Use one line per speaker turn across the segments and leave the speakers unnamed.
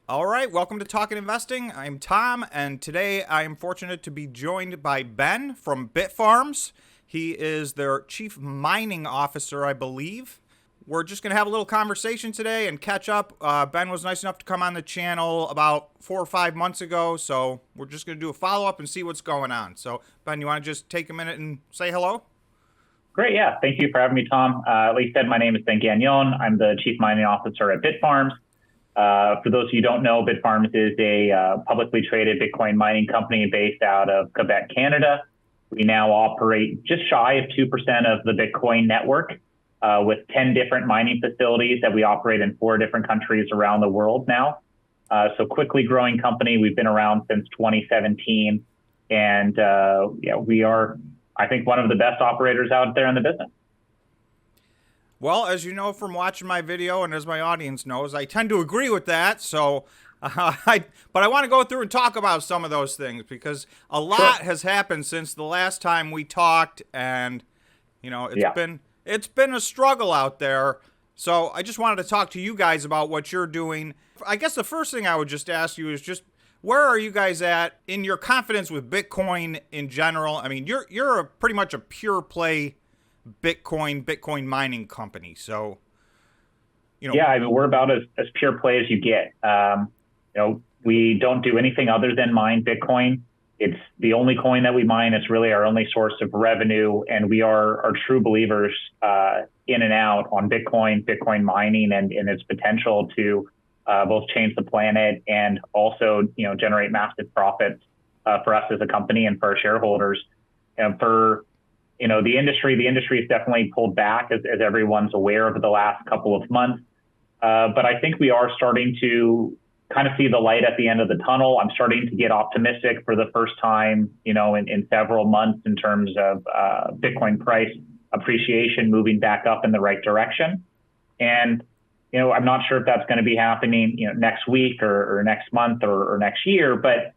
All right, welcome to Talkin Investing. I'm Tom, and today I am fortunate to be joined by Ben from Bitfarms. He is their chief mining officer, I believe. We're just going to have a little conversation today and catch up. Ben was nice enough to come on the channel about 4 or 5 months ago, so we're just going to do a follow-up and see what's going on. So, Ben, you want to just take a minute and say hello?
Great, yeah. Thank you for having me, Tom. Like you said, my name is Ben Gagnon. I'm the Chief Mining Officer at Bitfarms. For those of you who don't know, Bitfarms is a publicly traded Bitcoin mining company based out of Quebec, Canada. We now operate just shy of 2% of the Bitcoin network with 10 different mining facilities that we operate in 4 different countries around the world now. So quickly growing company. We've been around since 2017. And we are, I think, one of the best operators out there in the business.
Well, as you know from watching my video, and as my audience knows, I tend to agree with that. So, but I want to go through and talk about some of those things because a lot has happened since the last time we talked, and it's been a struggle out there. So I just wanted to talk to you guys about what you're doing. I guess the first thing I would just ask you is just where are you guys at in your confidence with Bitcoin in general? I mean, you're pretty much a pure play Bitcoin mining company. So,
Yeah, I mean, we're about as pure play as you get. We don't do anything other than mine Bitcoin. It's the only coin that we mine. It's really our only source of revenue. And we are true believers in and out on Bitcoin mining and its potential to both change the planet and also, generate massive profits for us as a company and for our shareholders. And for the industry has definitely pulled back, as everyone's aware, over the last couple of months. But I think we are starting to kind of see the light at the end of the tunnel. I'm starting to get optimistic for the first time, in several months in terms of Bitcoin price appreciation moving back up in the right direction. And, I'm not sure if that's going to be happening, next week or next month or next year, but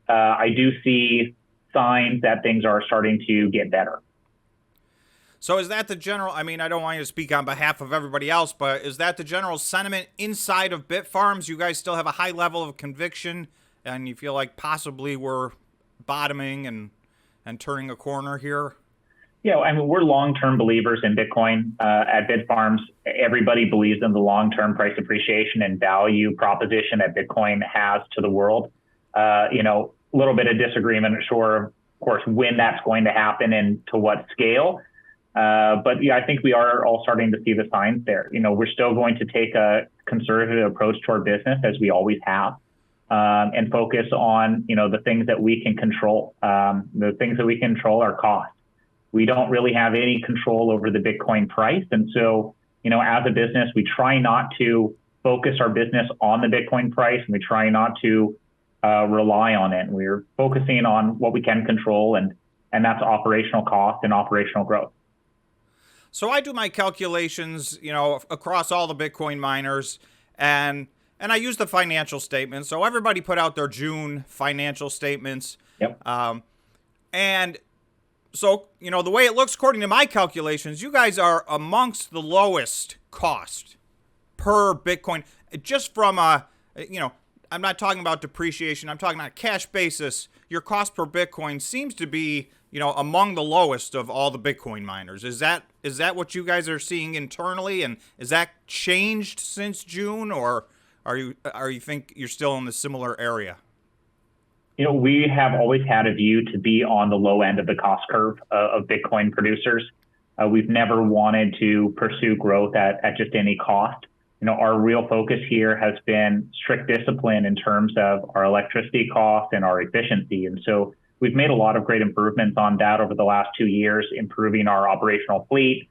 I do see signs that things are starting to get better.
So is that the general, I mean, I don't want you to speak on behalf of everybody else, but is that the general sentiment inside of Bitfarms? You guys still have a high level of conviction and you feel like possibly we're bottoming and turning a corner here?
Yeah, I mean, we're long-term believers in Bitcoin at Bitfarms. Everybody believes in the long-term price appreciation and value proposition that Bitcoin has to the world. A little bit of disagreement, sure, of course, when that's going to happen and to what scale. But yeah, I think we are all starting to see the signs there. We're still going to take a conservative approach to our business as we always have, and focus on, the things that we can control. The things that we control are costs. We don't really have any control over the Bitcoin price. And so, as a business, we try not to focus our business on the Bitcoin price, and we try not to rely on it. We're focusing on what we can control, and that's operational cost and operational growth.
So I do my calculations, across all the Bitcoin miners, and I use the financial statements. So everybody put out their June financial statements.
Yep.
And so, the way it looks, according to my calculations, you guys are amongst the lowest cost per Bitcoin, just from I'm not talking about depreciation. I'm talking about cash basis. Your cost per Bitcoin seems to be, among the lowest of all the Bitcoin miners. Is that what you guys are seeing internally? And is that changed since June, or are you think you're still in the similar area?
We have always had a view to be on the low end of the cost curve of Bitcoin producers. We've never wanted to pursue growth at just any cost. Our real focus here has been strict discipline in terms of our electricity cost and our efficiency. And so we've made a lot of great improvements on that over the last 2 years, improving our operational fleet,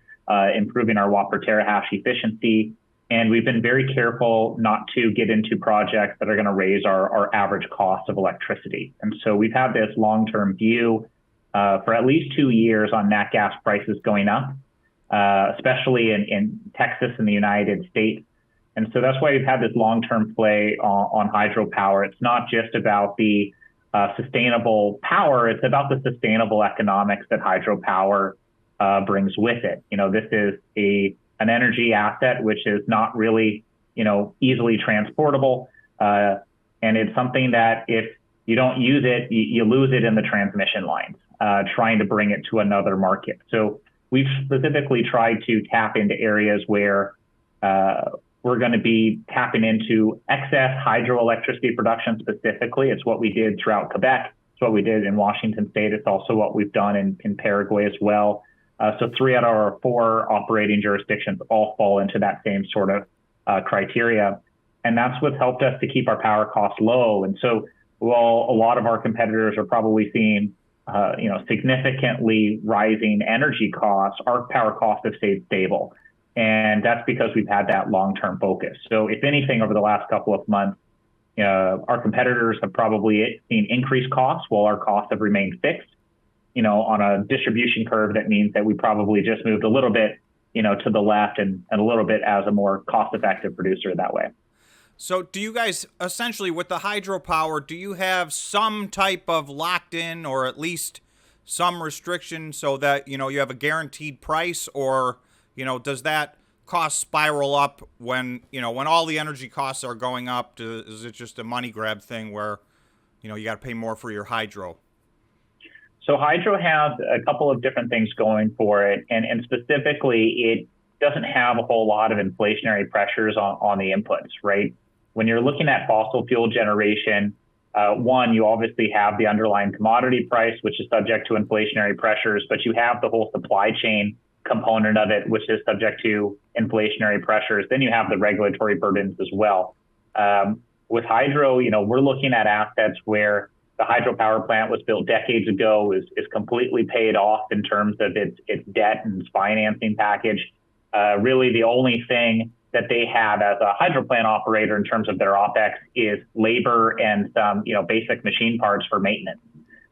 improving our watt per terahash efficiency. And we've been very careful not to get into projects that are going to raise our average cost of electricity. And so we've had this long-term view for at least 2 years on nat gas prices going up, especially in Texas and the United States. And so that's why we've had this long-term play on hydropower. It's not just about the sustainable power, it's about the sustainable economics that hydropower brings with it. This is an energy asset which is not really, easily transportable. And it's something that if you don't use it, you lose it in the transmission lines, trying to bring it to another market. So we've specifically tried to tap into areas where we're going to be tapping into excess hydroelectricity production specifically. It's what we did throughout Quebec. It's what we did in Washington State. It's also what we've done in Paraguay as well. So 3 out of our 4 operating jurisdictions all fall into that same sort of criteria. And that's what's helped us to keep our power costs low. And so while a lot of our competitors are probably seeing significantly rising energy costs, our power costs have stayed stable. And that's because we've had that long-term focus. So if anything, over the last couple of months, our competitors have probably seen increased costs while our costs have remained fixed. On a distribution curve, that means that we probably just moved a little bit, to the left and a little bit as a more cost-effective producer that way.
So do you guys, essentially with the hydropower, do you have some type of locked in or at least some restriction so that, you have a guaranteed price, or, does that cost spiral up when all the energy costs are going up? Is it just a money grab thing where, you got to pay more for your hydro?
So hydro has a couple of different things going for it. And specifically, it doesn't have a whole lot of inflationary pressures on the inputs, right? When you're looking at fossil fuel generation, one, you obviously have the underlying commodity price, which is subject to inflationary pressures, but you have the whole supply chain component of it, which is subject to inflationary pressures. Then you have the regulatory burdens as well. With hydro, we're looking at assets where the hydropower plant was built decades ago, is completely paid off in terms of its debt and its financing package. Really, the only thing that they have as a hydro plant operator in terms of their OPEX is labor and some, basic machine parts for maintenance.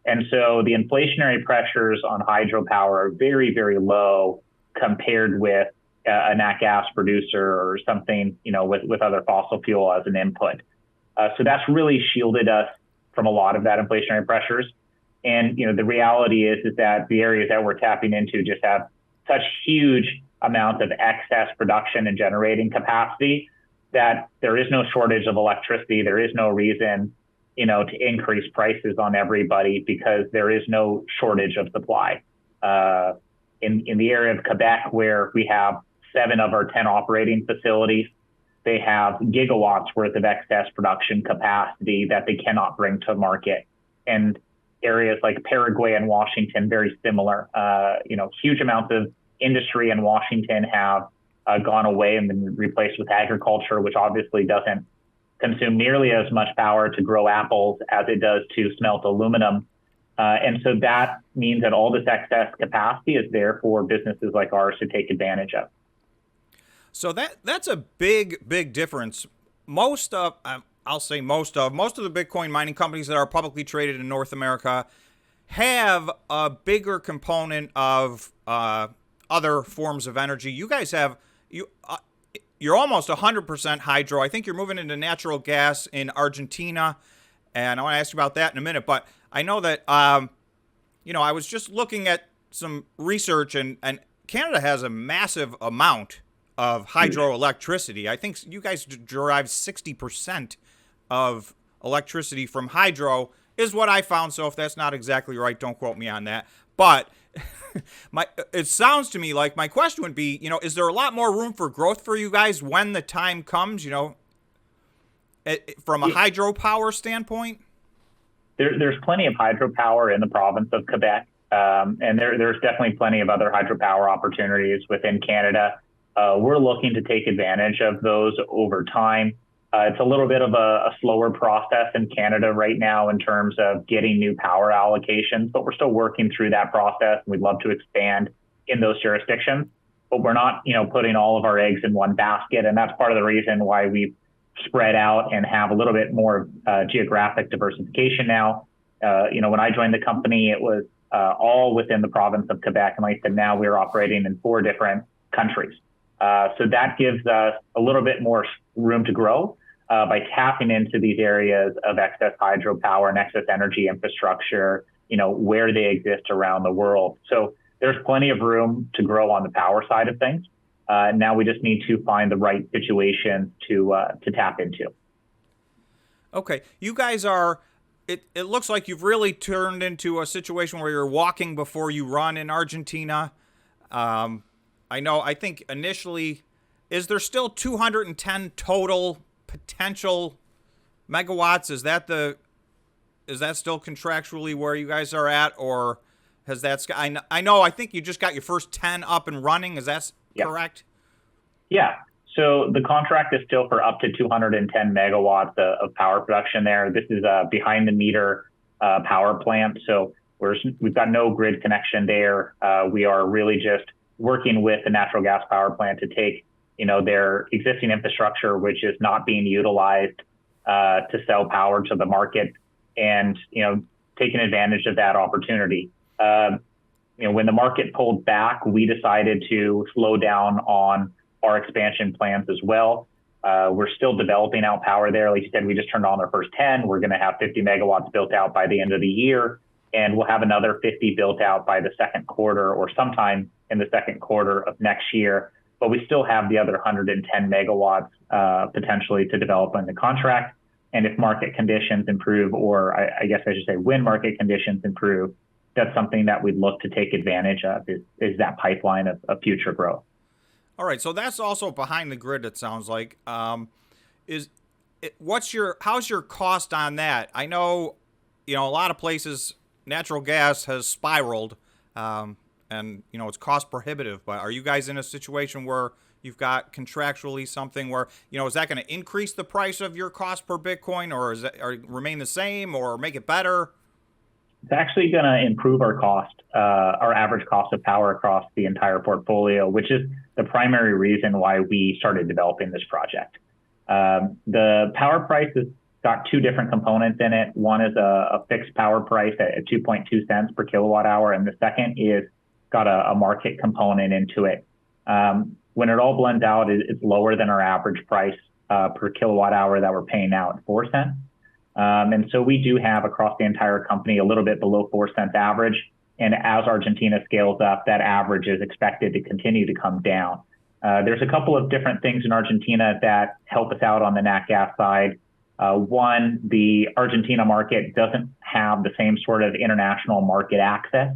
And so the inflationary pressures on hydropower are very, very low compared with a nat gas producer or something, with other fossil fuel as an input. So that's really shielded us from a lot of that inflationary pressures. And, the reality is that the areas that we're tapping into just have such huge amounts of excess production and generating capacity that there is no shortage of electricity. There is no reason, to increase prices on everybody because there is no shortage of supply. In the area of Quebec, where we have 7 of our 10 operating facilities, they have gigawatts worth of excess production capacity that they cannot bring to market. And areas like Paraguay and Washington, very similar. Huge amounts of industry in Washington have gone away and been replaced with agriculture, which obviously doesn't consume nearly as much power to grow apples as it does to smelt aluminum. And so that means that all this excess capacity is there for businesses like ours to take advantage of.
So that's a big difference. Most of the Bitcoin mining companies that are publicly traded in North America have a bigger component of other forms of energy. You guys have you're almost 100% hydro. I think you're moving into natural gas in Argentina, and I want to ask you about that in a minute. But I know that I was just looking at some research, and Canada has a massive amount of hydroelectricity. I think you guys derive 60% of electricity from hydro, is what I found. So if that's not exactly right, don't quote me on that. But it sounds to me like my question would be, is there a lot more room for growth for you guys when the time comes, from a hydropower standpoint?
There's plenty of hydropower in the province of Quebec. And there's definitely plenty of other hydropower opportunities within Canada. We're looking to take advantage of those over time. It's a little bit of a slower process in Canada right now in terms of getting new power allocations, but we're still working through that process. We'd love to expand in those jurisdictions, but we're not, putting all of our eggs in one basket. And that's part of the reason why we've spread out and have a little bit more geographic diversification now. When I joined the company, it was all within the province of Quebec. And like I said, now we're operating in 4 different countries. So that gives us a little bit more room to grow by tapping into these areas of excess hydropower and excess energy infrastructure, where they exist around the world. So there's plenty of room to grow on the power side of things. Now we just need to find the right situation to tap into.
Okay, you guys are. It looks like you've really turned into a situation where you're walking before you run in Argentina. Um, I know. I think initially, is there still 210 total potential megawatts? Is that still contractually where you guys are at, or has that? I know. I think you just got your first 10 up and running. Is that correct?
Yeah. So the contract is still for up to 210 megawatts of power production there. This is a behind the meter power plant. So we've got no grid connection there. We are really just working with the natural gas power plant to take, their existing infrastructure, which is not being utilized to sell power to the market, and, taking advantage of that opportunity. When the market pulled back, we decided to slow down on our expansion plans as well. We're still developing out power there. Like you said, we just turned on our first 10. We're going to have 50 megawatts built out by the end of the year, and we'll have another 50 built out by the second quarter or sometime in the second quarter of next year. But we still have the other 110 megawatts potentially to develop in the contract. And if market conditions improve, or I guess I should say when market conditions improve, that's something that we'd look to take advantage of, is that pipeline of future growth.
All right, so that's also behind the grid. It sounds like. How's your cost on that? I know, a lot of places natural gas has spiraled, and it's cost prohibitive. But are you guys in a situation where you've got contractually something where is that going to increase the price of your cost per Bitcoin, or remain the same, or make it better?
It's actually going to improve our cost, our average cost of power across the entire portfolio, which is the primary reason why we started developing this project. The power price has got two different components in it. One is a fixed power price at 2.2 cents per kilowatt hour, and the second is got a market component into it. When it all blends out, it's lower than our average price per kilowatt hour that we're paying now at 4 cents. And so we do have across the entire company a little bit below 4 cents average. And as Argentina scales up, that average is expected to continue to come down. There's a couple of different things in Argentina that help us out on the nat gas side. One, the Argentina market doesn't have the same sort of international market access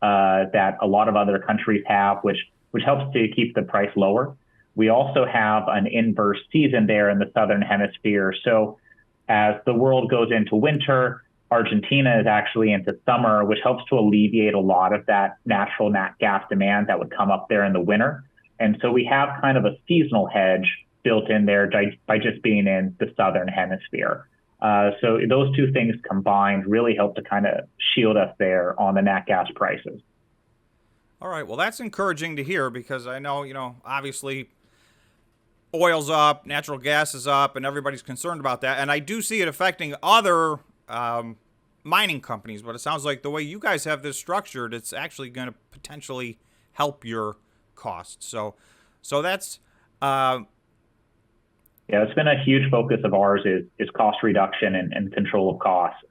that a lot of other countries have, which helps to keep the price lower. We also have an inverse season there in the southern hemisphere. So as the world goes into winter, Argentina is actually into summer, which helps to alleviate a lot of that natural nat gas demand that would come up there in the winter. And so we have kind of a seasonal hedge built in there by just being in the southern hemisphere. So those two things combined really help to kind of shield us there on the nat gas prices.
All right. Well, that's encouraging to hear, because I know, obviously oil's up, natural gas is up, and everybody's concerned about that. And I do see it affecting other mining companies, but it sounds like the way you guys have this structured, it's actually going to potentially help your costs. So that's
it's been a huge focus of ours is cost reduction and control of costs.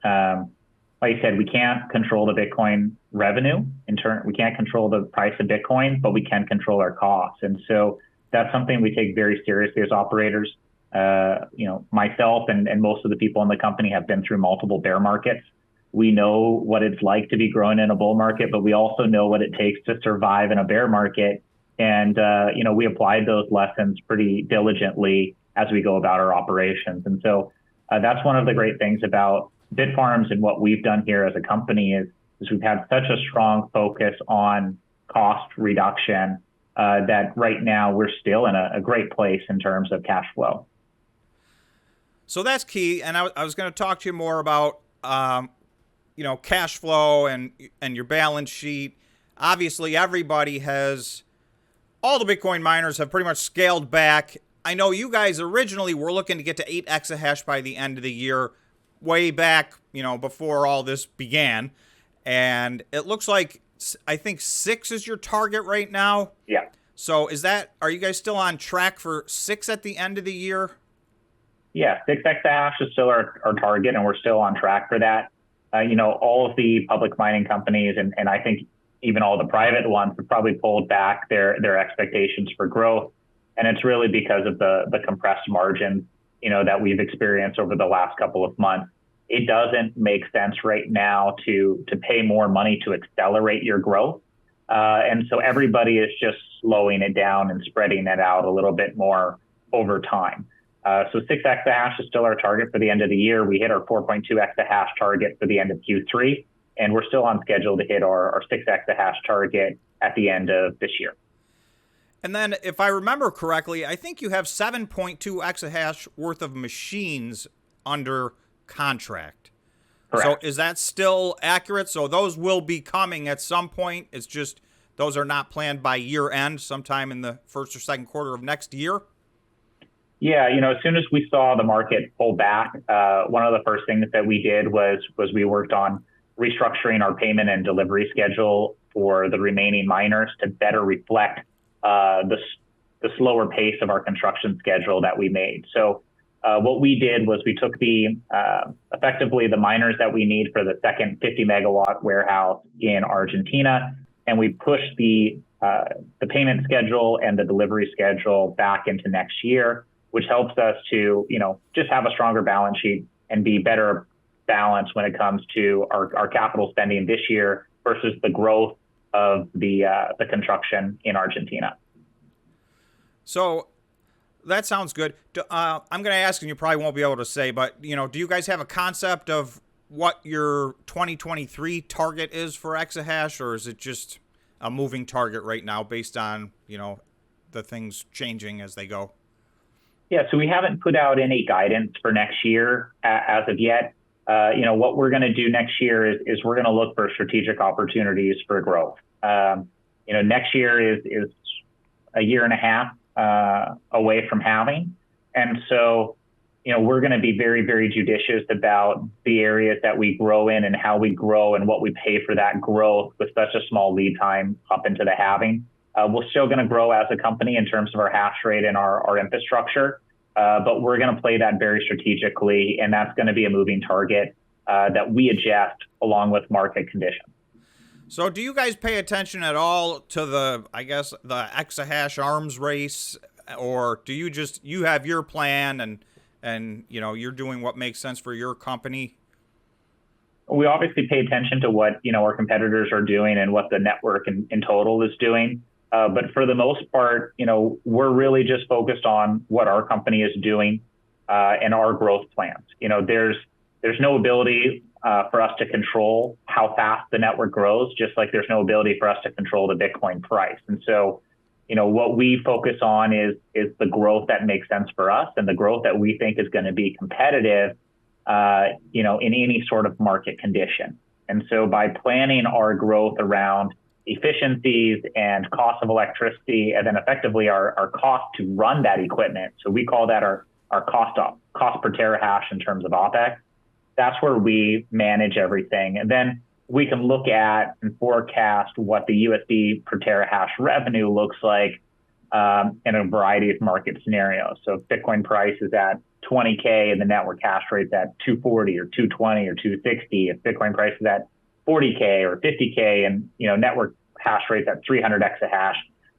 Like I said, we can't control the Bitcoin revenue in turn. We can't control the price of Bitcoin, but we can control our costs. And so that's something we take very seriously as operators. Myself and most of the people in the company have been through multiple bear markets. We know what it's like to be growing in a bull market, but we also know what it takes to survive in a bear market. And, we applied those lessons pretty diligently as we go about our operations. And so that's one of the great things about Bitfarms and what we've done here as a company is we've had such a strong focus on cost reduction that right now we're still in a great place in terms of cash flow.
So that's key. And I was going to talk to you more about, cash flow and your balance sheet. Obviously, all the Bitcoin miners have pretty much scaled back. I know you guys originally were looking to get to 8 exahash by the end of the year, way back, before all this began. And it looks like, I think 6 is your target right now.
Yeah.
So are you guys still on track for 6 at the end of the year?
Yeah, 6 exahash is still our target, and we're still on track for that. All of the public mining companies, and I think even all the private ones, have probably pulled back their expectations for growth. And it's really because of the compressed margins that we've experienced over the last couple of months, it doesn't make sense right now to pay more money to accelerate your growth. And so everybody is just slowing it down and spreading it out a little bit more over time. So 6 exahash is still our target for the end of the year. We hit our 4.2 exahash target for the end of Q3, and we're still on schedule to hit our 6 exahash target at the end of this year.
And then, if I remember correctly, I think you have 7.2 exahash worth of machines under contract.
Correct.
So is that still accurate? So those will be coming at some point. It's just those are not planned by year end, sometime in the first or second quarter of next year?
Yeah, as soon as we saw the market pull back, one of the first things that we did was we worked on restructuring our payment and delivery schedule for the remaining miners to better reflect the slower pace of our construction schedule that we made. So what we did was we took effectively the miners that we need for the second 50 megawatt warehouse in Argentina, and we pushed the payment schedule and the delivery schedule back into next year, which helps us to, just have a stronger balance sheet and be better balanced when it comes to our capital spending this year versus the growth of the construction in Argentina.
So that sounds good. I'm going to ask, and you probably won't be able to say, but, do you guys have a concept of what your 2023 target is for exahash, or is it just a moving target right now based on, the things changing as they go?
Yeah, so we haven't put out any guidance for next year as of yet. What we're going to do next year is we're going to look for strategic opportunities for growth. Next year is a year and a half away from halving. And so, we're going to be very, very judicious about the areas that we grow in and how we grow and what we pay for that growth with such a small lead time up into the halving. We're still going to grow as a company in terms of our hash rate and our infrastructure, but we're going to play that very strategically, and that's going to be a moving target that we adjust along with market conditions.
So do you guys pay attention at all to the exahash arms race, or do you have your plan and you're doing what makes sense for your company?
We obviously pay attention to what, our competitors are doing and what the network in total is doing. But for the most part, we're really just focused on what our company is doing and our growth plans. There's no ability for us to control how fast the network grows, just like there's no ability for us to control the Bitcoin price. And so, what we focus on is the growth that makes sense for us and the growth that we think is going to be competitive, in any sort of market condition. And so by planning our growth around efficiencies and cost of electricity, and then effectively our cost to run that equipment, so we call that our cost per terahash in terms of OPEX, that's where we manage everything. And then we can look at and forecast what the USD per terahash revenue looks like in a variety of market scenarios. So if Bitcoin price is at 20K and the network hash rate's at 240 or 220 or 260, if Bitcoin price is at 40K or 50K and network hash rate's at 300 exahash,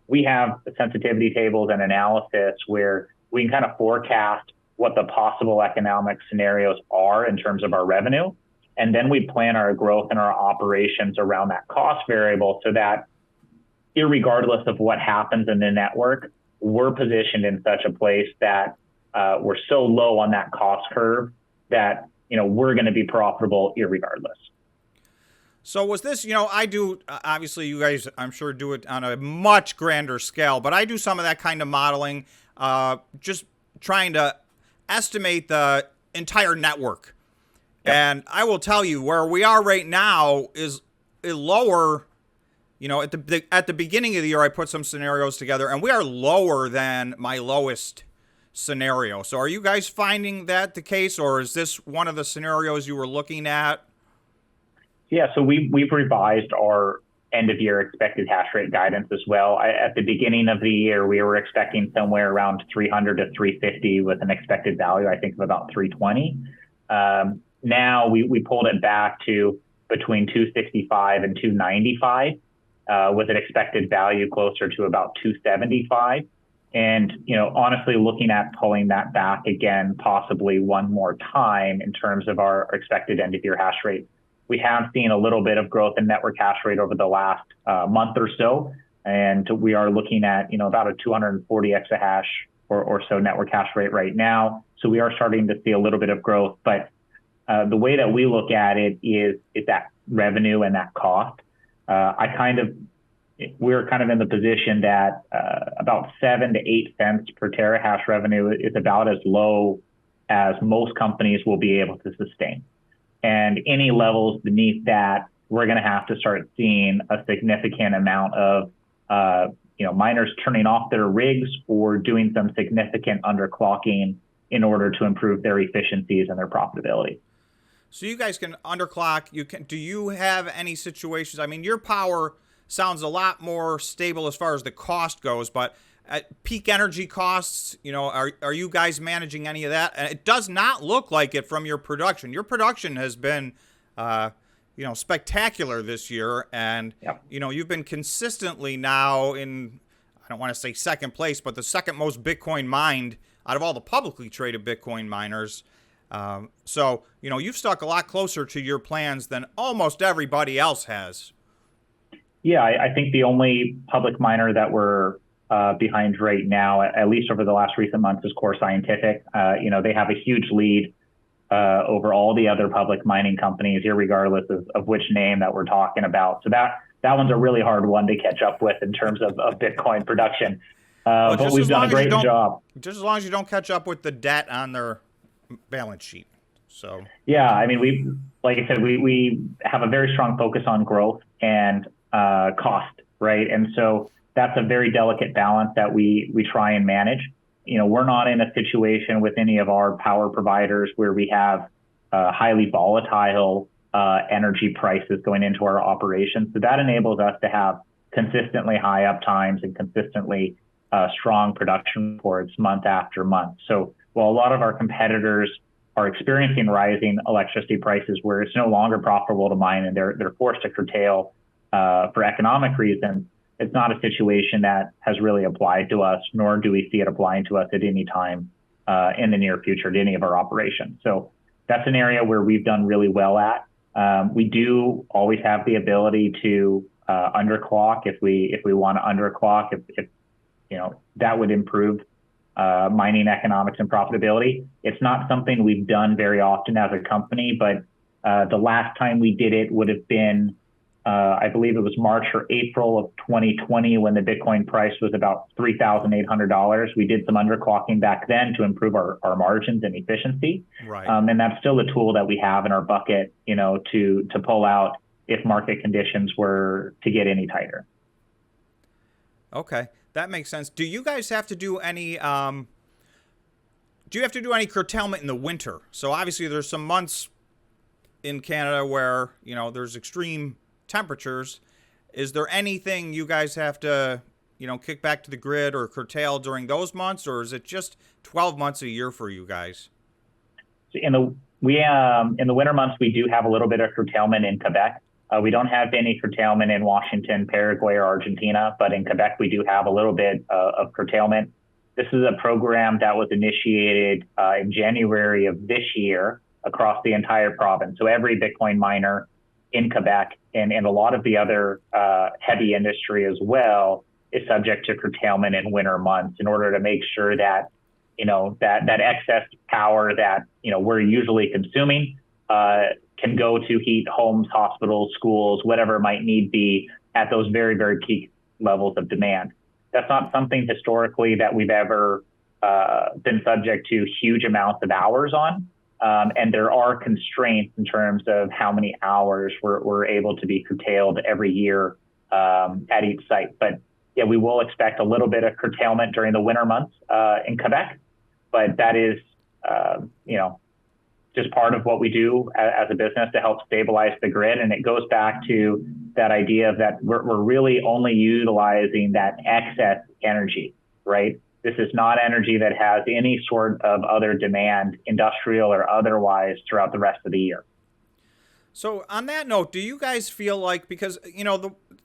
we have sensitivity tables and analysis where we can kind of forecast what the possible economic scenarios are in terms of our revenue. And then we plan our growth and our operations around that cost variable so that irregardless of what happens in the network, we're positioned in such a place that we're so low on that cost curve that, we're going to be profitable irregardless.
So was this, I do, obviously you guys, I'm sure, do it on a much grander scale, but I do some of that kind of modeling, just trying to estimate the entire network. Yep. And I will tell you where we are right now is lower. At the beginning of the year, I put some scenarios together, and we are lower than my lowest scenario. So are you guys finding that the case, or is this one of the scenarios you were looking at?
Yeah, so we've revised our end of year expected hash rate guidance as well. At the beginning of the year, we were expecting somewhere around 300 to 350 with an expected value, I think, of about 320. Now we pulled it back to between 265 and 295 with an expected value closer to about 275. And, honestly, looking at pulling that back again, possibly one more time in terms of our expected end of year hash rate. We have seen a little bit of growth in network hash rate over the last month or so. And we are looking at, about a 240 exahash or so network hash rate right now. So we are starting to see a little bit of growth. But the way that we look at it is that revenue and that cost. We're kind of in the position that about 7 to 8 cents per terahash revenue is about as low as most companies will be able to sustain. And any levels beneath that, we're going to have to start seeing a significant amount of miners turning off their rigs or doing some significant underclocking in order to improve their efficiencies and their profitability.
So you guys can underclock. Do you have any situations? I mean, your power sounds a lot more stable as far as the cost goes, but at peak energy costs, are you guys managing any of that? And it does not look like it from your production. Your production has been, spectacular this year, and
yep.
You've been consistently now in, I don't want to say second place, but the second most Bitcoin mined out of all the publicly traded Bitcoin miners. So you've stuck a lot closer to your plans than almost everybody else has.
Yeah, I think the only public miner that we're behind right now, at least over the last recent months, is Core Scientific. They have a huge lead over all the other public mining companies, irregardless of which name that we're talking about. So that one's a really hard one to catch up with in terms of Bitcoin production. But we've done a great job.
Just as long as you don't catch up with the debt on their balance sheet. So
yeah, I mean, like I said, we have a very strong focus on growth and cost, right? And so that's a very delicate balance that we try and manage. We're not in a situation with any of our power providers where we have highly volatile energy prices going into our operations. So that enables us to have consistently high uptimes and consistently strong production reports month after month. So while a lot of our competitors are experiencing rising electricity prices where it's no longer profitable to mine and they're forced to curtail for economic reasons, it's not a situation that has really applied to us, nor do we see it applying to us at any time in the near future to any of our operations. So that's an area where we've done really well at. We do always have the ability to underclock if we want to underclock, if that would improve mining economics and profitability. It's not something we've done very often as a company, but the last time we did it would have been I believe it was March or April of 2020 when the Bitcoin price was about $3,800. We did some underclocking back then to improve our margins and efficiency.
Right.
And that's still a tool that we have in our bucket, to pull out if market conditions were to get any tighter.
Okay, that makes sense. Do you guys have to do any curtailment in the winter? So obviously there's some months in Canada where, there's extreme temperatures. Is there anything you guys have to, kick back to the grid or curtail during those months, or is it just 12 months a year for you guys?
In the winter months, we do have a little bit of curtailment in Quebec. We don't have any curtailment in Washington, Paraguay, or Argentina, but in Quebec, we do have a little bit of curtailment. This is a program that was initiated in January of this year across the entire province. So every Bitcoin miner in Quebec and a lot of the other heavy industry as well is subject to curtailment in winter months in order to make sure that, that excess power that, we're usually consuming can go to heat homes, hospitals, schools, whatever it might need be at those very, very peak levels of demand. That's not something historically that we've ever been subject to huge amounts of hours on. And there are constraints in terms of how many hours we're able to be curtailed every year at each site. But yeah, we will expect a little bit of curtailment during the winter months in Quebec, but that is, just part of what we do as a business to help stabilize the grid. And it goes back to that idea of that we're really only utilizing that excess energy, right? This is not energy that has any sort of other demand, industrial or otherwise, throughout the rest of the year.
So on that note, do you guys feel like, because,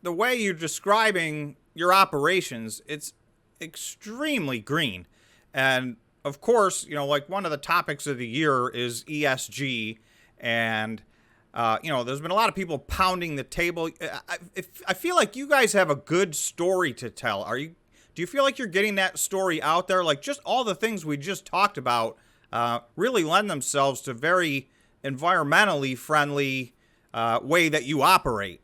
the way you're describing your operations, it's extremely green. And of course, like one of the topics of the year is ESG. And, there's been a lot of people pounding the table. I feel like you guys have a good story to tell. Do you feel like you're getting that story out there? Like just all the things we just talked about really lend themselves to very environmentally friendly way that you operate.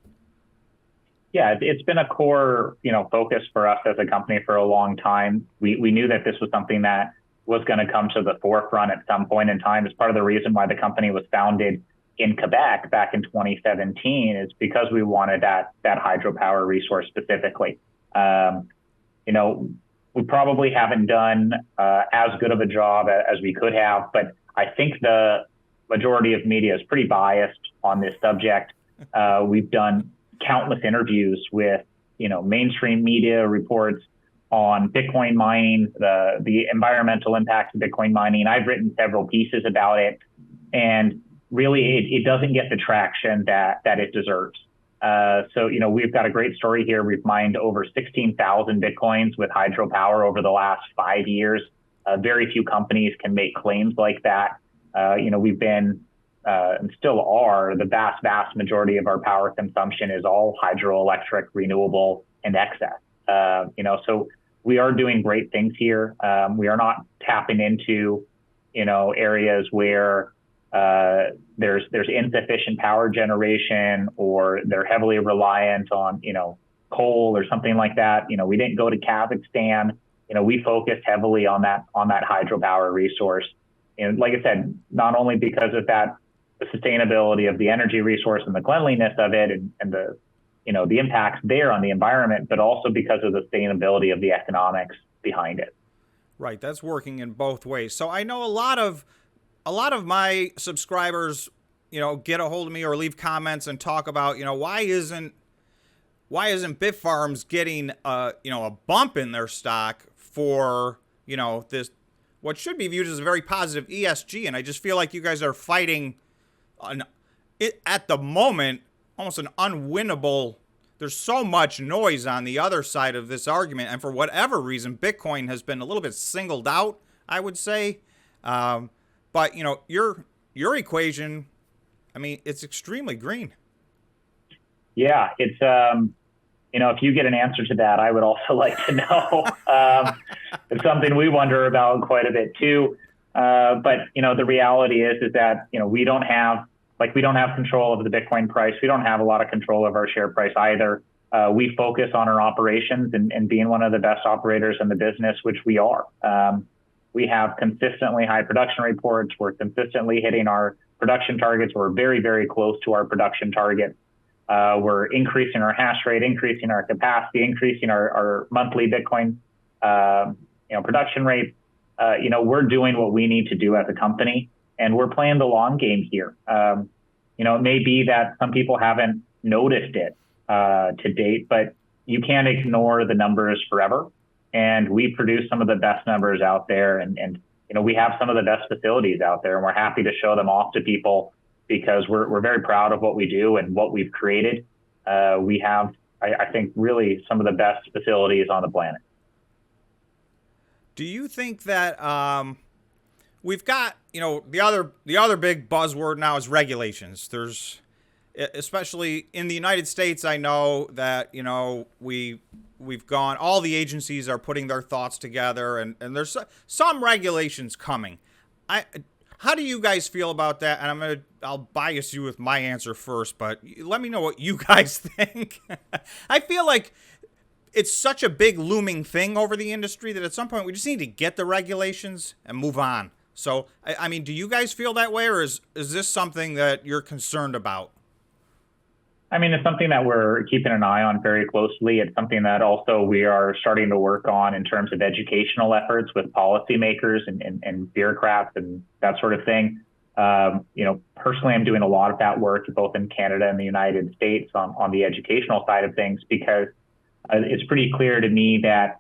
Yeah, it's been a core, focus for us as a company for a long time. We knew that this was something that was going to come to the forefront at some point in time. It's part of the reason why the company was founded in Quebec back in 2017 is because we wanted that hydropower resource specifically. We probably haven't done as good of a job as we could have, but I think the majority of media is pretty biased on this subject. We've done countless interviews with, mainstream media reports on Bitcoin mining, the environmental impacts of Bitcoin mining. I've written several pieces about it, and really it doesn't get the traction that it deserves. So we've got a great story here. We've mined over 16,000 Bitcoins with hydropower over the last 5 years. Very few companies can make claims like that. We've been and still are, the vast majority of our power consumption is all hydroelectric, renewable, and excess. So we are doing great things here. We are not tapping into, areas where there's insufficient power generation or they're heavily reliant on, coal or something like that. We didn't go to Kazakhstan. We focused heavily on that hydropower resource. And like I said, not only because of that, the sustainability of the energy resource and the cleanliness of it and the, the impacts there on the environment, but also because of the sustainability of the economics behind it.
Right. That's working in both ways. So I know a lot of my subscribers, get a hold of me or leave comments and talk about, why isn't Bitfarms getting a bump in their stock for, this, what should be viewed as a very positive ESG. And I just feel like you guys are fighting at the moment, almost an unwinnable. There's so much noise on the other side of this argument. And for whatever reason, Bitcoin has been a little bit singled out, I would say. But, your equation, I mean, it's extremely green.
Yeah, it's, if you get an answer to that, I would also like to know. It's something we wonder about quite a bit too. But, the reality is that, we don't have control of the Bitcoin price. We don't have a lot of control of our share price either. We focus on our operations and being one of the best operators in the business, which we are. We have consistently high production reports. We're consistently hitting our production targets. We're very, very close to our production target. We're increasing our hash rate, increasing our capacity, increasing our monthly Bitcoin, production rate. We're doing what we need to do as a company, and we're playing the long game here. It may be that some people haven't noticed it to date, but you can't ignore the numbers forever. And we produce some of the best numbers out there, and we have some of the best facilities out there, and we're happy to show them off to people because we're very proud of what we do and what we've created. We have, I think, really some of the best facilities on the planet.
Do you think that we've got, the other big buzzword now is regulations? There's, especially in the United States, I know that, we've gone, all the agencies are putting their thoughts together, and there's some regulations coming. How do you guys feel about that? And I'll bias you with my answer first, but let me know what you guys think. I feel like it's such a big looming thing over the industry that at some point we just need to get the regulations and move on. So, I mean, do you guys feel that way, or is this something that you're concerned about?
I mean, it's something that we're keeping an eye on very closely. It's something that also we are starting to work on in terms of educational efforts with policymakers and bureaucrats and that sort of thing. Personally, I'm doing a lot of that work both in Canada and the United States on the educational side of things, because it's pretty clear to me that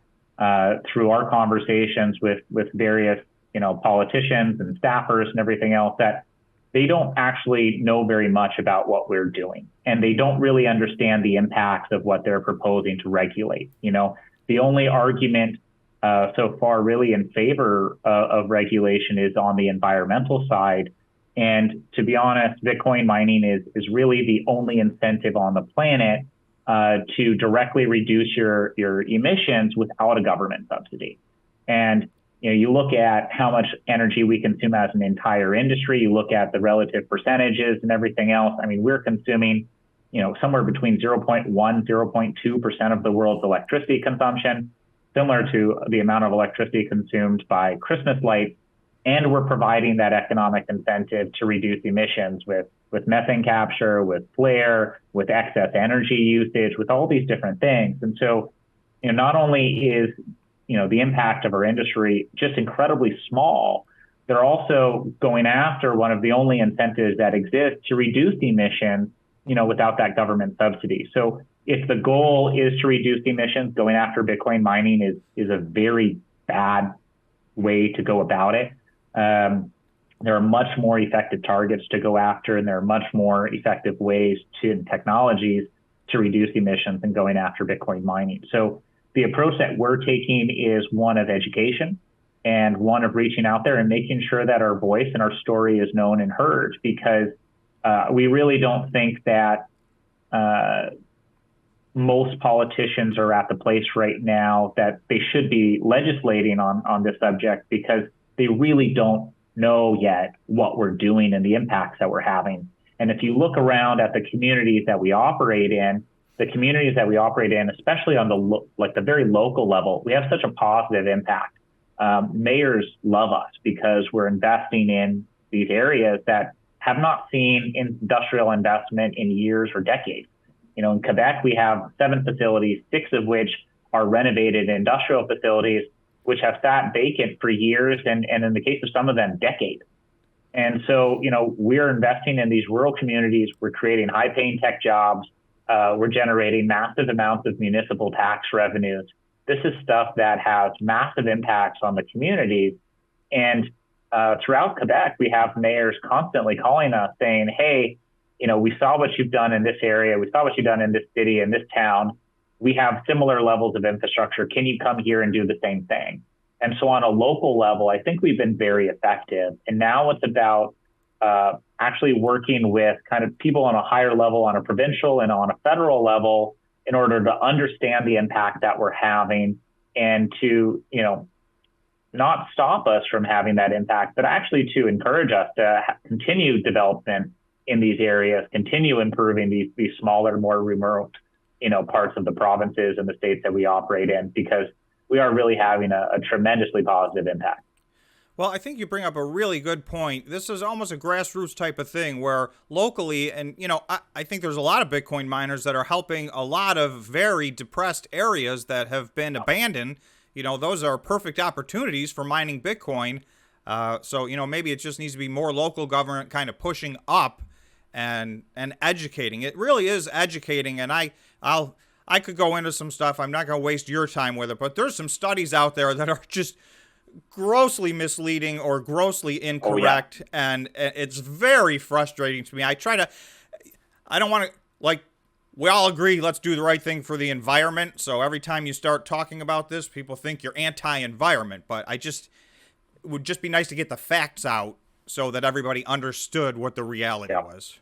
through our conversations with various, politicians and staffers and everything else, that they don't actually know very much about what we're doing, and they don't really understand the impacts of what they're proposing to regulate. The only argument so far really in favor of regulation is on the environmental side. And to be honest, Bitcoin mining is really the only incentive on the planet to directly reduce your emissions without a government subsidy. And you look at how much energy we consume as an entire industry, you look at the relative percentages and everything else. I mean, we're consuming, somewhere between 0.1, 0.2% of the world's electricity consumption, similar to the amount of electricity consumed by Christmas lights. And we're providing that economic incentive to reduce emissions with methane capture, with flare, with excess energy usage, with all these different things. And so, not only is the impact of our industry just incredibly small, they're also going after one of the only incentives that exist to reduce emissions, without that government subsidy. So if the goal is to reduce emissions, going after Bitcoin mining is a very bad way to go about it. There are much more effective targets to go after, and there are much more effective ways technologies to reduce emissions than going after Bitcoin mining. So the approach that we're taking is one of education and one of reaching out there and making sure that our voice and our story is known and heard, because we really don't think that most politicians are at the place right now that they should be legislating on this subject, because they really don't know yet what we're doing and the impacts that we're having. And if you look around at the communities that we operate in, especially on the very local level, we have such a positive impact. Mayors love us because we're investing in these areas that have not seen industrial investment in years or decades. In Quebec, we have 7 facilities, 6 of which are renovated industrial facilities, which have sat vacant for years, and in the case of some of them, decades. And so, we're investing in these rural communities. We're creating high-paying tech jobs. We're generating massive amounts of municipal tax revenues. This is stuff that has massive impacts on the communities. And throughout Quebec, we have mayors constantly calling us saying, hey, we saw what you've done in this area. We saw what you've done in this city, in this town. We have similar levels of infrastructure. Can you come here and do the same thing? And so on a local level, I think we've been very effective. And now it's about actually working with kind of people on a higher level, on a provincial and on a federal level, in order to understand the impact that we're having and to, not stop us from having that impact, but actually to encourage us to continue development in these areas, continue improving these smaller, more remote, parts of the provinces and the states that we operate in, because we are really having a tremendously positive impact.
Well, I think you bring up a really good point. This is almost a grassroots type of thing where locally, and I think there's a lot of Bitcoin miners that are helping a lot of very depressed areas that have been abandoned. Those are perfect opportunities for mining Bitcoin. So maybe it just needs to be more local government kind of pushing up and educating. It really is educating, and I could go into some stuff. I'm not going to waste your time with it, but there's some studies out there that are just grossly misleading or grossly incorrect. And it's very frustrating to me. I don't want to, we all agree, let's do the right thing for the environment. So every time you start talking about this, people think you're anti-environment, but it would just be nice to get the facts out so that everybody understood what the reality was.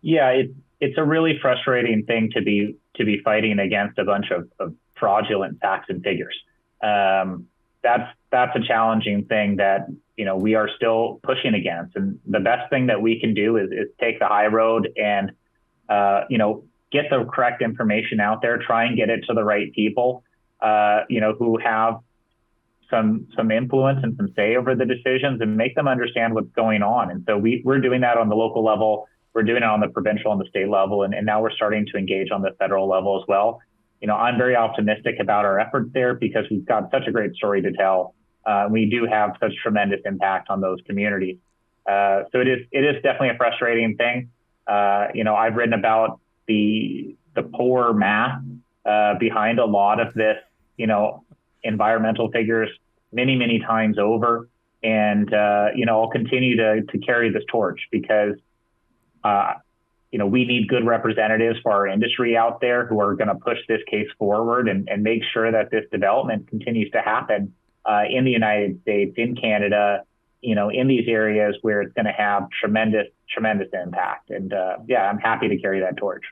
Yeah, it's a really frustrating thing to be fighting against a bunch of fraudulent facts and figures. That's a challenging thing that we are still pushing against. And the best thing that we can do is take the high road and get the correct information out there, try and get it to the right people, who have some influence and some say over the decisions, and make them understand what's going on. And so we're doing that on the local level. We're doing it on the provincial and the state level. And now we're starting to engage on the federal level as well. I'm very optimistic about our efforts there because we've got such a great story to tell. We do have such tremendous impact on those communities. So it is definitely a frustrating thing. I've written about the poor math behind a lot of this, environmental figures many, many times over. And, I'll continue to carry this torch because, we need good representatives for our industry out there who are going to push this case forward and make sure that this development continues to happen in the United States, in Canada, in these areas where it's going to have tremendous impact. And yeah, I'm happy to carry that torch.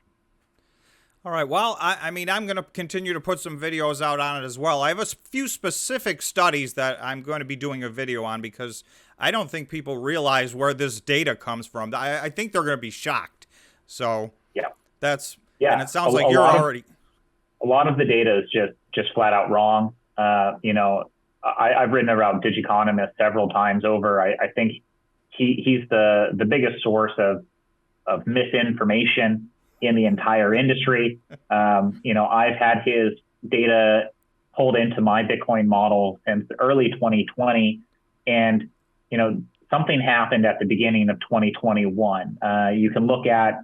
All right. Well, I mean, I'm going to continue to put some videos out on it as well. I have a few specific studies that I'm going to be doing a video on because I don't think people realize where this data comes from. I think they're going to be shocked. So
yeah,
and it sounds like you're already.
A lot of the data is just flat out wrong. I've written about Digiconomist several times over. I think he's the biggest source of misinformation in the entire industry. I've had his data pulled into my Bitcoin model since early 2020. And, something happened at the beginning of 2021. You can look at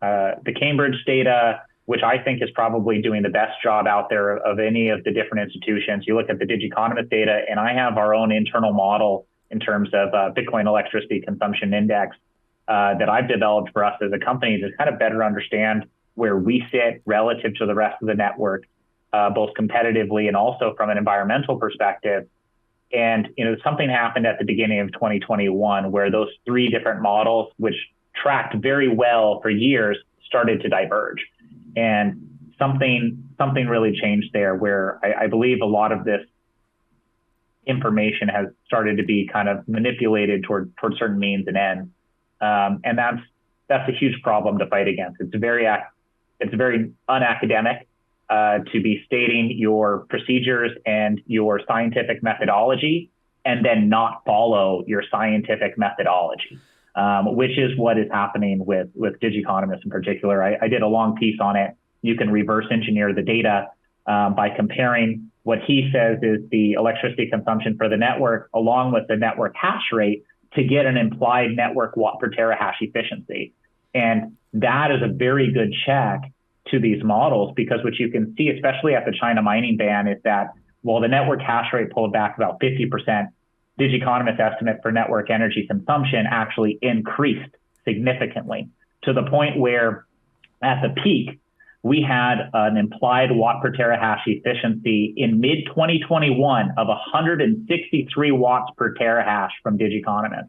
the Cambridge data, which I think is probably doing the best job out there of any of the different institutions. You look at the Digiconomist data, and I have our own internal model in terms of Bitcoin electricity consumption index that I've developed for us as a company to kind of better understand where we sit relative to the rest of the network, both competitively and also from an environmental perspective. And, something happened at the beginning of 2021 where those three different models, which tracked very well for years, started to diverge. And something really changed there where I believe a lot of this information has started to be kind of manipulated toward certain means and ends. And that's a huge problem to fight against. It's very unacademic to be stating your procedures and your scientific methodology and then not follow your scientific methodology, which is what is happening with Digiconomist in particular. I did a long piece on it. You can reverse engineer the data by comparing what he says is the electricity consumption for the network along with the network hash rate to get an implied network watt per terahash efficiency. And that is a very good check to these models because what you can see, especially at the China mining ban, is that while the network hash rate pulled back about 50%, Digiconomist estimate for network energy consumption actually increased significantly to the point where at the peak, we had an implied watt per terahash efficiency in mid 2021 of 163 watts per terahash from Digiconomist.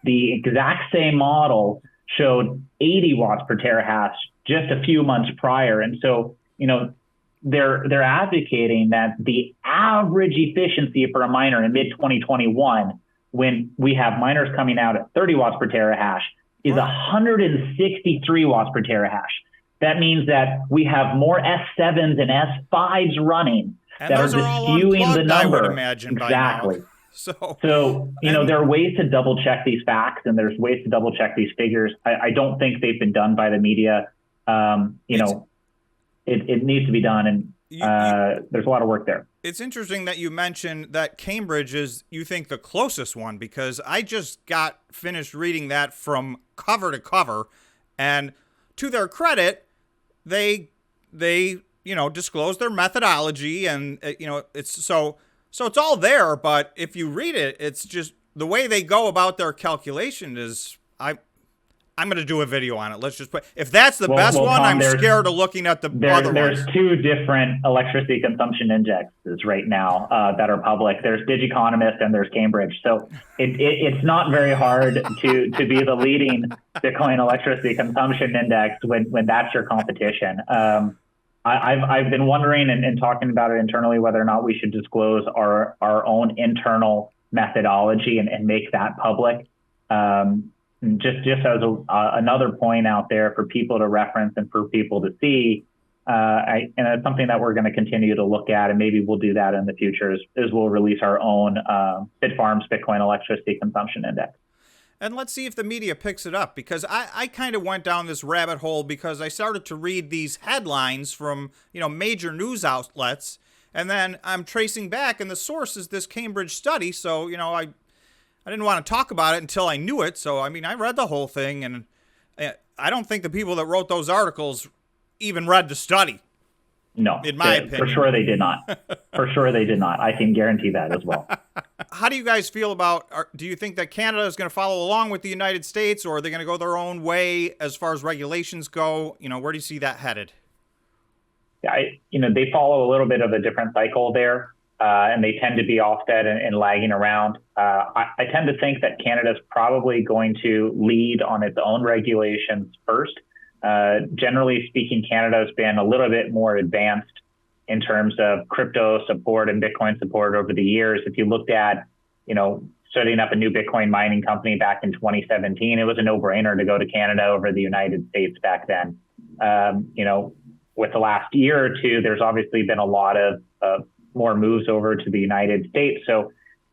The exact same model showed 80 watts per terahash just a few months prior. And so, they're advocating that the average efficiency for a miner in mid 2021, when we have miners coming out at 30 watts per terahash, is 163 watts per terahash. That means that we have more S7s and S5s running
and
that are skewing the number.
I would imagine
exactly.
By now.
So there are ways to double check these facts and there's ways to double check these figures. I don't think they've been done by the media. It needs to be done. And there's a lot of work there.
It's interesting that you mentioned that Cambridge is, you think, the closest one, because I just got finished reading that from cover to cover. And to their credit, they disclose their methodology and, it's so it's all there. But if you read it, it's just the way they go about their calculation is, I'm going to do a video on it. Let's just put, if that's the best one, Tom, I'm scared of looking at the other ones.
There's two different electricity consumption indexes right now that are public. There's Digiconomist and there's Cambridge. So it's not very hard to be the leading Bitcoin electricity consumption index when that's your competition. I've been wondering and talking about it internally whether or not we should disclose our own internal methodology and make that public. Just as another point out there for people to reference and for people to see, and it's something that we're going to continue to look at, and maybe we'll do that in the future, is we'll release our own Bitfarms Bitcoin Electricity Consumption Index.
And let's see if the media picks it up, because I kind of went down this rabbit hole because I started to read these headlines from major news outlets, and then I'm tracing back, and the source is this Cambridge study. So I didn't want to talk about it until I knew it. So, I read the whole thing, and I don't think the people that wrote those articles even read the study.
No,
in my opinion.
For sure they did not. For sure they did not. I can guarantee that as well.
How do you guys feel about, do you think that Canada is going to follow along with the United States, or are they going to go their own way as far as regulations go? Where do you see that headed?
Yeah, they follow a little bit of a different cycle there. and they tend to be offset and lagging around. I tend to think that Canada is probably going to lead on its own regulations first. Generally speaking, Canada has been a little bit more advanced in terms of crypto support and Bitcoin support over the years. If you looked at, setting up a new Bitcoin mining company back in 2017, it was a no-brainer to go to Canada over the United States back then. With the last year or two, there's obviously been a lot of more moves over to the United States. So,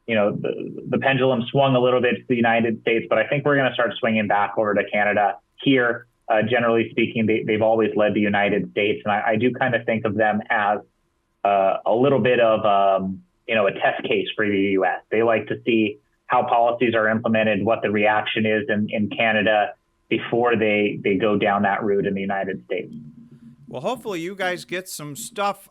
the pendulum swung a little bit to the United States, but I think we're going to start swinging back over to Canada here. Generally speaking, they've always led the United States. And I do kind of think of them as a little bit of, a test case for the U.S. They like to see how policies are implemented, what the reaction is in Canada before they go down that route in the United States.
Well, hopefully you guys get some stuff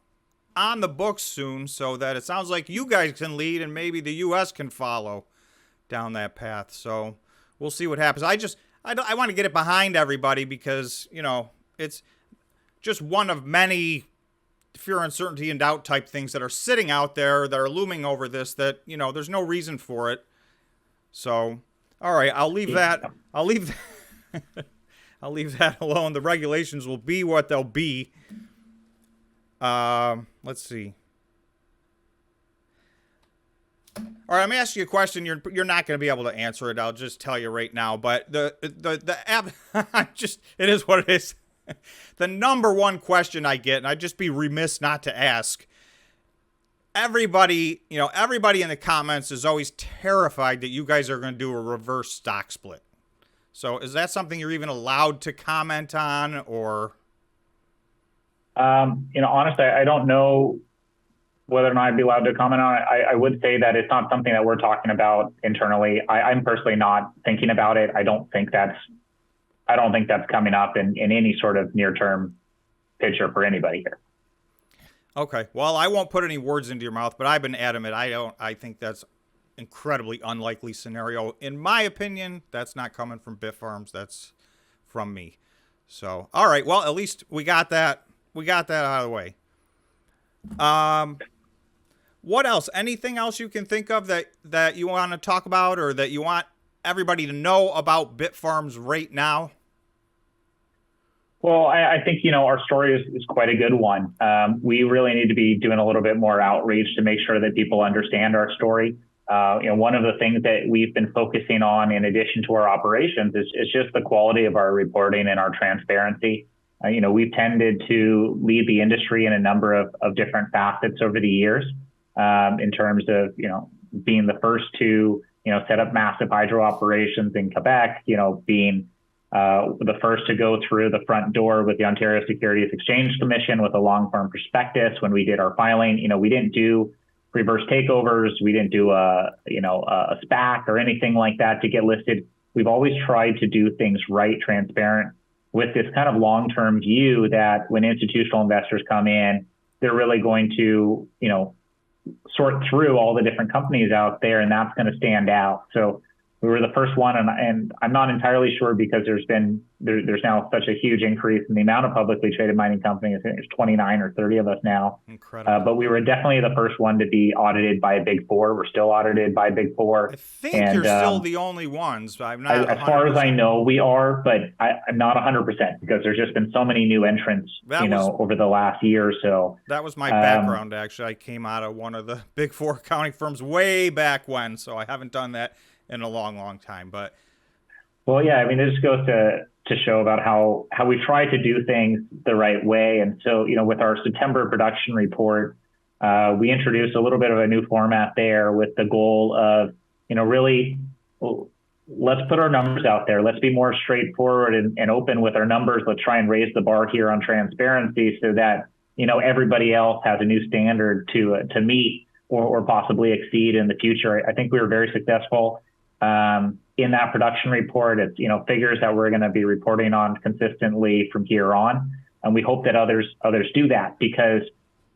on the books soon so that it sounds like you guys can lead and maybe the U.S. can follow down that path. So we'll see what happens. I want to get it behind everybody because, it's just one of many fear, uncertainty, and doubt type things that are sitting out there that are looming over this that, there's no reason for it. So, all right, I'll leave that alone. The regulations will be what they'll be. Let's see. All right, let me ask you a question. You're not going to be able to answer it. I'll just tell you right now. But the app, it is what it is. The number one question I get, and I'd just be remiss not to ask. Everybody in the comments is always terrified that you guys are going to do a reverse stock split. So is that something you're even allowed to comment on, or?
Honestly, I don't know whether or not I'd be allowed to comment on it. I would say that it's not something that we're talking about internally. I'm personally not thinking about it. I don't think that's coming up in any sort of near-term picture for anybody here.
Okay. Well, I won't put any words into your mouth, but I've been adamant. I think that's incredibly unlikely scenario. In my opinion, that's not coming from Bitfarms. That's from me. So, all right. Well, at least we got that out of the way. What else? Anything else you can think of that you want to talk about or that you want everybody to know about Bitfarms right now?
Well, I think, our story is quite a good one. We really need to be doing a little bit more outreach to make sure that people understand our story. One of the things that we've been focusing on in addition to our operations is just the quality of our reporting and our transparency. We've tended to lead the industry in a number of different facets over the years, in terms of, being the first to, set up massive hydro operations in Quebec, being the first to go through the front door with the Ontario Securities Exchange Commission with a long-form prospectus when we did our filing. We didn't do reverse takeovers. We didn't do a SPAC or anything like that to get listed. We've always tried to do things right, transparent, with this kind of long-term view that when institutional investors come in, they're really going to, sort through all the different companies out there, and that's going to stand out. So we were the first one, and I'm not entirely sure because there's now such a huge increase in the amount of publicly traded mining companies. I think there's 29 or 30 of us now.
Incredible.
But we were definitely the first one to be audited by a Big Four. We're still audited by Big Four.
I think you're still the only ones. I'm not.
As far as I know, we are, but I'm not 100% because there's just been so many new entrants, over the last year or so.
That was my background, actually. I came out of one of the Big Four accounting firms way back when, so I haven't done that in a long, long time. But
well, yeah, it just goes to show about how we try to do things the right way. And so, with our September production report, we introduced a little bit of a new format there with the goal of, really, let's put our numbers out there. Let's be more straightforward and open with our numbers. Let's try and raise the bar here on transparency so that, everybody else has a new standard to meet or possibly exceed in the future. I think we were very successful in that production report. It's, figures that we're going to be reporting on consistently from here on. And we hope that others do that because,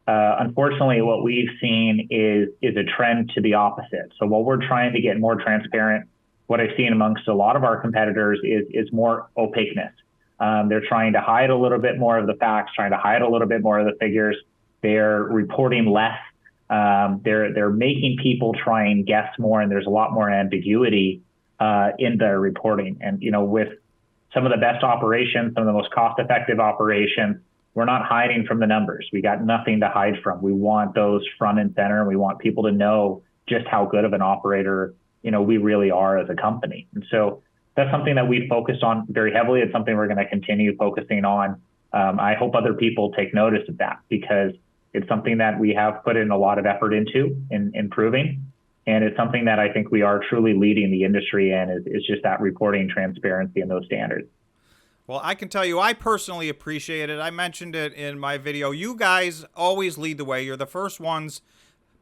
unfortunately, what we've seen is a trend to the opposite. So while we're trying to get more transparent, what I've seen amongst a lot of our competitors is more opaqueness. They're trying to hide a little bit more of the facts, trying to hide a little bit more of the figures. They're reporting less They're making people try and guess more, and there's a lot more ambiguity in their reporting. And with some of the best operations, some of the most cost-effective operations, we're not hiding from the numbers. We got nothing to hide from. We want those front and center, and we want people to know just how good of an operator we really are as a company. And so that's something that we focused on very heavily. It's something we're going to continue focusing on. I hope other people take notice of that, because it's something that we have put in a lot of effort into in improving. And it's something that I think we are truly leading the industry in, is just that reporting transparency and those standards.
Well, I can tell you, I personally appreciate it. I mentioned it in my video. You guys always lead the way. You're the first ones,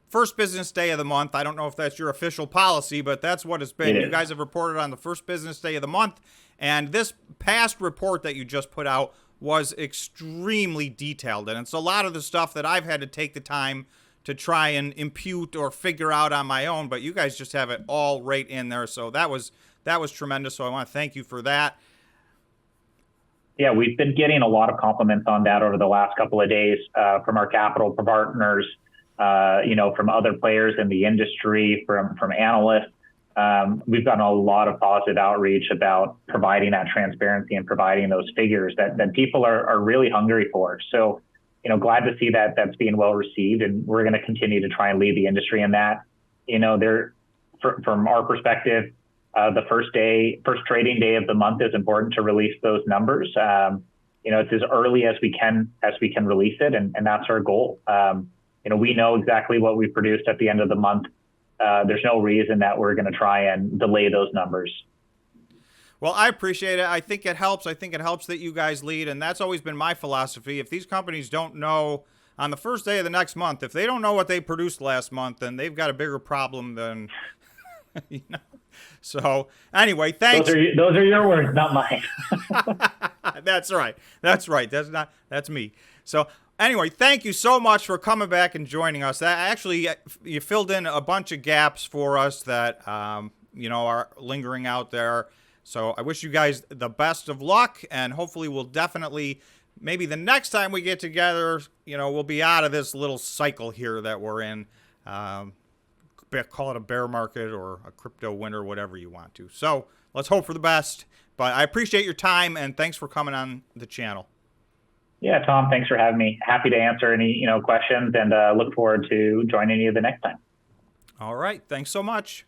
first business day of the month. I don't know if that's your official policy, but that's what it's been. You guys have reported on the first business day of the month. And this past report that you just put out was extremely detailed. And it's a lot of the stuff that I've had to take the time to try and impute or figure out on my own. But you guys just have it all right in there. So that was tremendous. So I want to thank you for that.
Yeah, we've been getting a lot of compliments on that over the last couple of days from our capital partners, from other players in the industry, from analysts. We've gotten a lot of positive outreach about providing that transparency and providing those figures that people are really hungry for. So, glad to see that that's being well received, and we're going to continue to try and lead the industry in that. From our perspective, the first trading day of the month is important to release those numbers. It's as early as we can release it, and that's our goal. We know exactly what we produced at the end of the month. There's no reason that we're going to try and delay those numbers.
Well, I appreciate it. I think it helps. I think it helps that you guys lead, and that's always been my philosophy. If these companies don't know on the first day of the next month, if they don't know what they produced last month, then they've got a bigger problem than, So anyway, thanks.
Those are your words, not mine.
That's right. That's me. So anyway, thank you so much for coming back and joining us. That actually, you filled in a bunch of gaps for us that, are lingering out there. So I wish you guys the best of luck, and hopefully we'll definitely, maybe the next time we get together, we'll be out of this little cycle here that we're in. Call it a bear market or a crypto winter, whatever you want to. So let's hope for the best. But I appreciate your time, and thanks for coming on the channel.
Yeah, Tom, thanks for having me. Happy to answer any questions, and look forward to joining you the next time.
All right. Thanks so much.